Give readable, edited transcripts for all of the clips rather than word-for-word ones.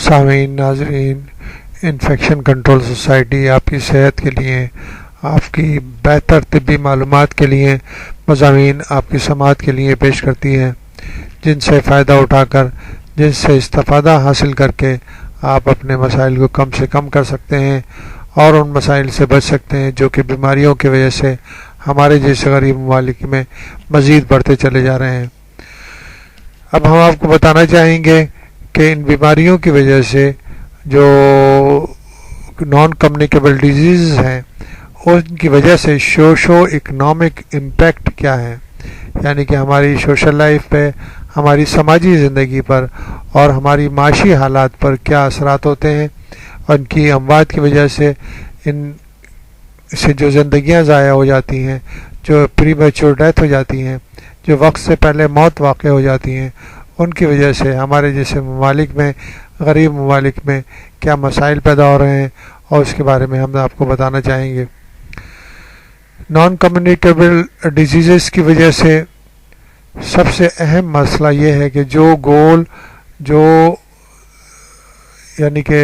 سامعین ناظرین، infection control society آپ کی صحت کے لیے، آپ کی بہتر طبی معلومات کے لیے مضامین آپ کی سماعت کے لیے پیش کرتی ہے، جن سے فائدہ اٹھا کر، جن سے استفادہ حاصل کر کے آپ اپنے مسائل کو کم سے کم کر سکتے ہیں اور ان مسائل سے بچ سکتے ہیں جو کہ بیماریوں کی وجہ سے ہمارے جیسے غریب ممالک میں مزید بڑھتے چلے جا رہے ہیں۔ اب ہم آپ کو بتانا چاہیں گے کہ ان بیماریوں کی وجہ سے جو نان کمیونیکیبل ڈیزیز ہیں ان کی وجہ سے سوشو اکنامک امپیکٹ کیا ہے، یعنی کہ ہماری سوشل لائف پہ، ہماری سماجی زندگی پر اور ہماری معاشی حالات پر کیا اثرات ہوتے ہیں، اور ان کی اموات کی وجہ سے ان سے جو زندگیاں ضائع ہو جاتی ہیں، جو پری میچور ڈیتھ ہو جاتی ہیں، جو وقت سے پہلے موت واقع ہو جاتی ہیں، ان کی وجہ سے ہمارے جیسے ممالک میں، غریب ممالک میں کیا مسائل پیدا ہو رہے ہیں، اور اس کے بارے میں ہم آپ کو بتانا چاہیں گے۔ نان کمیونیکیبل ڈیزیزز کی وجہ سے سب سے اہم مسئلہ یہ ہے کہ جو یعنی کہ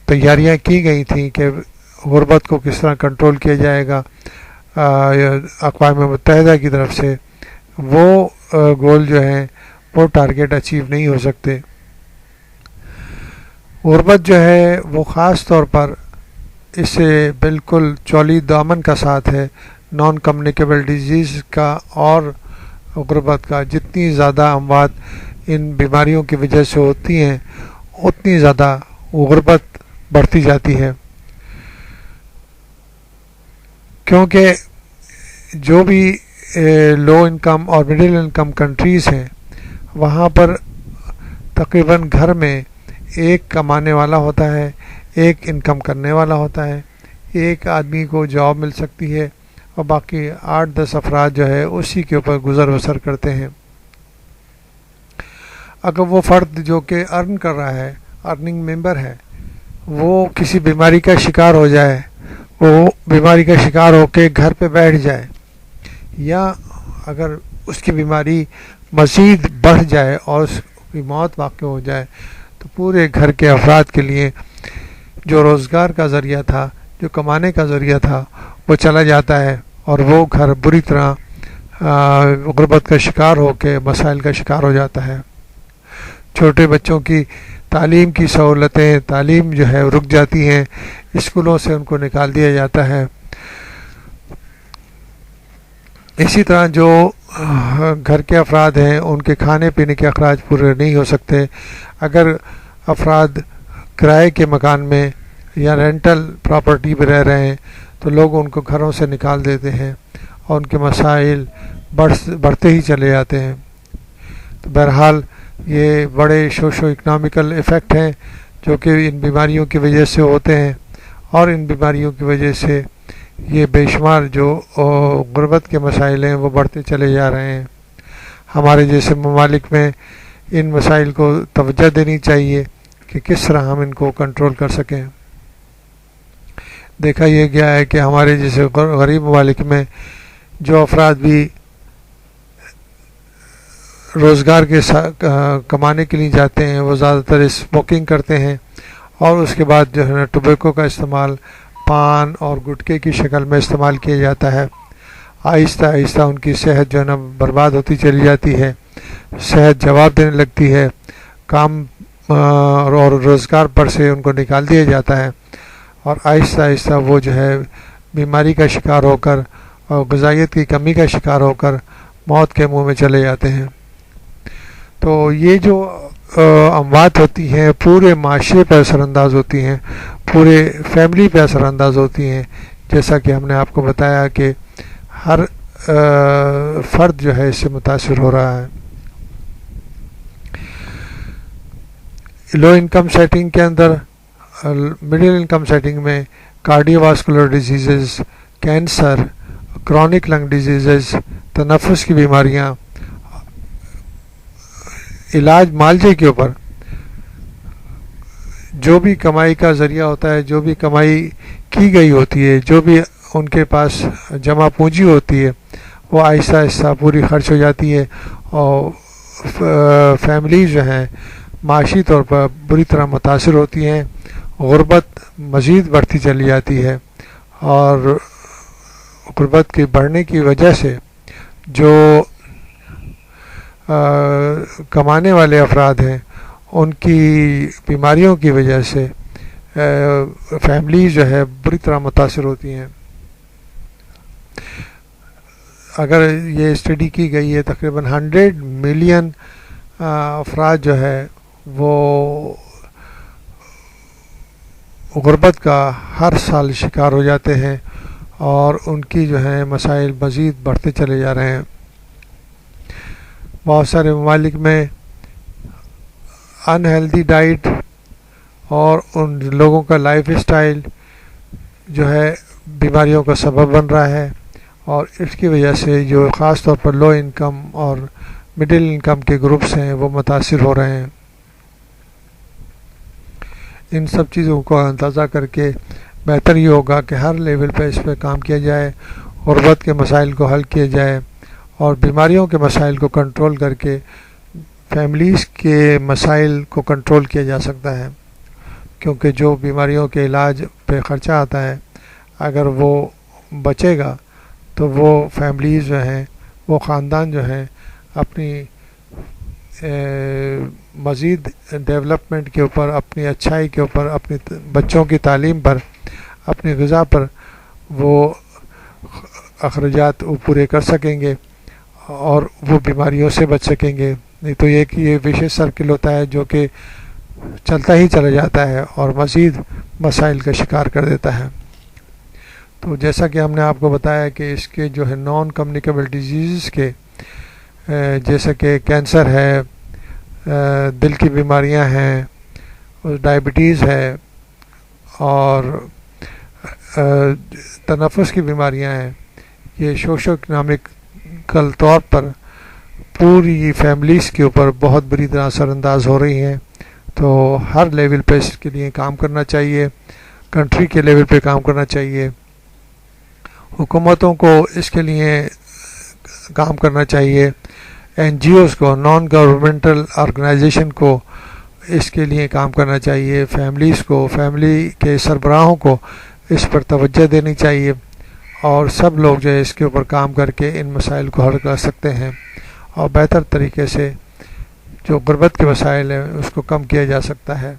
تیاریاں کی گئی تھیں کہ غربت کو کس طرح کنٹرول کیا جائے گا اقوام متحدہ کی طرف سے، وہ گول جو ہیں وہ ٹارگیٹ اچیو نہیں ہو سکتے۔ غربت جو ہے وہ خاص طور پر اس سے بالکل چولی دامن کا ساتھ ہے نان کمیونیکیبل ڈیزیز کا اور غربت کا۔ جتنی زیادہ اموات ان بیماریوں کی وجہ سے ہوتی ہیں اتنی زیادہ غربت بڑھتی جاتی ہے، کیونکہ جو بھی لو انکم اور مڈل انکم کنٹریز ہیں وہاں پر تقریباً گھر میں ایک کمانے والا ہوتا ہے، ایک انکم کرنے والا ہوتا ہے، ایک آدمی کو جاب مل سکتی ہے اور باقی 8-10 افراد جو ہے اسی کے اوپر گزر بسر کرتے ہیں۔ اگر وہ فرد جو کہ ارن کر رہا ہے، ارننگ ممبر ہے، وہ کسی بیماری کا شکار ہو جائے، وہ بیماری کا شکار ہو کے گھر پہ بیٹھ جائے، یا اگر اس کی بیماری مزید بڑھ جائے اور اس کی موت واقع ہو جائے، تو پورے گھر کے افراد کے لیے جو روزگار کا ذریعہ تھا، جو کمانے کا ذریعہ تھا، وہ چلا جاتا ہے اور وہ گھر بری طرح غربت کا شکار ہو کے مسائل کا شکار ہو جاتا ہے۔ چھوٹے بچوں کی تعلیم کی سہولتیں، تعلیم جو ہے رک جاتی ہیں، اسکولوں سے ان کو نکال دیا جاتا ہے۔ اسی طرح جو گھر کے افراد ہیں ان کے کھانے پینے کے اخراج پورے نہیں ہو سکتے۔ اگر افراد کرائے کے مکان میں یا رینٹل پراپرٹی پہ رہ رہے ہیں تو لوگ ان کو گھروں سے نکال دیتے ہیں اور ان کے مسائل بڑھتے ہی چلے جاتے ہیں۔ تو بہرحال یہ بڑے سوشو اکنامیکل ایفیکٹ ہیں جو کہ ان بیماریوں کی وجہ سے ہوتے ہیں، اور ان بیماریوں کی وجہ سے یہ بے شمار جو غربت کے مسائل ہیں وہ بڑھتے چلے جا رہے ہیں۔ ہمارے جیسے ممالک میں ان مسائل کو توجہ دینی چاہیے کہ کس طرح ہم ان کو کنٹرول کر سکیں۔ دیکھا یہ گیا ہے کہ ہمارے جیسے غریب ممالک میں جو افراد بھی روزگار کے کمانے کے لیے جاتے ہیں وہ زیادہ تر اسموکنگ کرتے ہیں، اور اس کے بعد جو ہے نا ٹوبیکو کا استعمال پان اور گٹکے کی شکل میں استعمال کیا جاتا ہے۔ آہستہ آہستہ ان کی صحت جو ہے نا برباد ہوتی چلی جاتی ہے، صحت جواب دینے لگتی ہے، کام اور روزگار پر سے ان کو نکال دیا جاتا ہے، اور آہستہ آہستہ وہ جو ہے بیماری کا شکار ہو کر اور غذائیت کی کمی کا شکار ہو کر موت کے منہ میں چلے جاتے ہیں۔ تو یہ جو اموات ہوتی ہیں پورے معاشرے پہ اثر انداز ہوتی ہیں، پورے فیملی پہ اثر انداز ہوتی ہیں، جیسا کہ ہم نے آپ کو بتایا کہ ہر فرد جو ہے اس سے متاثر ہو رہا ہے۔ لو انکم سیٹنگ کے اندر، مڈل انکم سیٹنگ میں cardiovascular diseases, cancer, chronic lung diseases, تنفس کی بیماریاں، علاج معالجے کے اوپر جو بھی کمائی کا ذریعہ ہوتا ہے، جو بھی کمائی کی گئی ہوتی ہے، جو بھی ان کے پاس جمع پونجی ہوتی ہے، وہ آہستہ آہستہ پوری خرچ ہو جاتی ہے، اور فیملی جو ہیں معاشی طور پر بری طرح متاثر ہوتی ہیں، غربت مزید بڑھتی چلی جاتی ہے، اور غربت کے بڑھنے کی وجہ سے جو کمانے والے افراد ہیں ان کی بیماریوں کی وجہ سے فیملیز جو ہے بری طرح متاثر ہوتی ہیں۔ اگر یہ اسٹڈی کی گئی ہے تقریباً 100 ملین افراد جو ہے وہ غربت کا ہر سال شکار ہو جاتے ہیں، اور ان کی جو ہے مسائل مزید بڑھتے چلے جا رہے ہیں۔ بہت سارے ممالک میں انہیلدی ڈائٹ اور ان لوگوں کا لائف اسٹائل جو ہے بیماریوں کا سبب بن رہا ہے، اور اس کی وجہ سے جو خاص طور پر لو انکم اور مڈل انکم کے گروپس ہیں وہ متاثر ہو رہے ہیں۔ ان سب چیزوں کو اندازہ کر کے بہتر یہ ہوگا کہ ہر لیول پہ اس پہ کام کیا جائے، غربت کے مسائل کو حل کیا جائے، اور بیماریوں کے مسائل کو کنٹرول کر کے فیملیز کے مسائل کو کنٹرول کیا جا سکتا ہے، کیونکہ جو بیماریوں کے علاج پہ خرچہ آتا ہے اگر وہ بچے گا تو وہ فیملیز جو ہیں، وہ خاندان جو ہیں، اپنی مزید ڈیولپمنٹ کے اوپر، اپنی اچھائی کے اوپر، اپنی بچوں کی تعلیم پر، اپنی غذا پر وہ اخراجات پورے کر سکیں گے، اور وہ بیماریوں سے بچ سکیں گے۔ نہیں تو یہ ویشیس سرکل ہوتا ہے جو کہ چلتا ہی چلا جاتا ہے اور مزید مسائل کا شکار کر دیتا ہے۔ تو جیسا کہ ہم نے آپ کو بتایا کہ اس کے جو ہے نان کمیونیکیبل ڈیزیزز کے جیسا کہ کینسر ہے، دل کی بیماریاں ہیں، ڈائبٹیز ہے، اور تنفس کی بیماریاں ہیں، یہ سوشو اکنامکل طور پر پوری فیملیز کے اوپر بہت بری طرح اثر انداز ہو رہی ہیں۔ تو ہر لیول پہ اس کے لیے کام کرنا چاہیے، کنٹری کے لیول پہ کام کرنا چاہیے، حکومتوں کو اس کے لیے کام کرنا چاہیے، این جی اوز کو، نان گورنمنٹل آرگنائزیشن کو اس کے لیے کام کرنا چاہیے، فیملیز کو، فیملی کے سربراہوں کو اس پر توجہ دینی چاہیے، اور سب لوگ جو ہے اس کے اوپر کام کر کے ان مسائل کو حل کر سکتے ہیں، اور بہتر طریقے سے جو غربت کے مسائل ہیں اس کو کم کیا جا سکتا ہے۔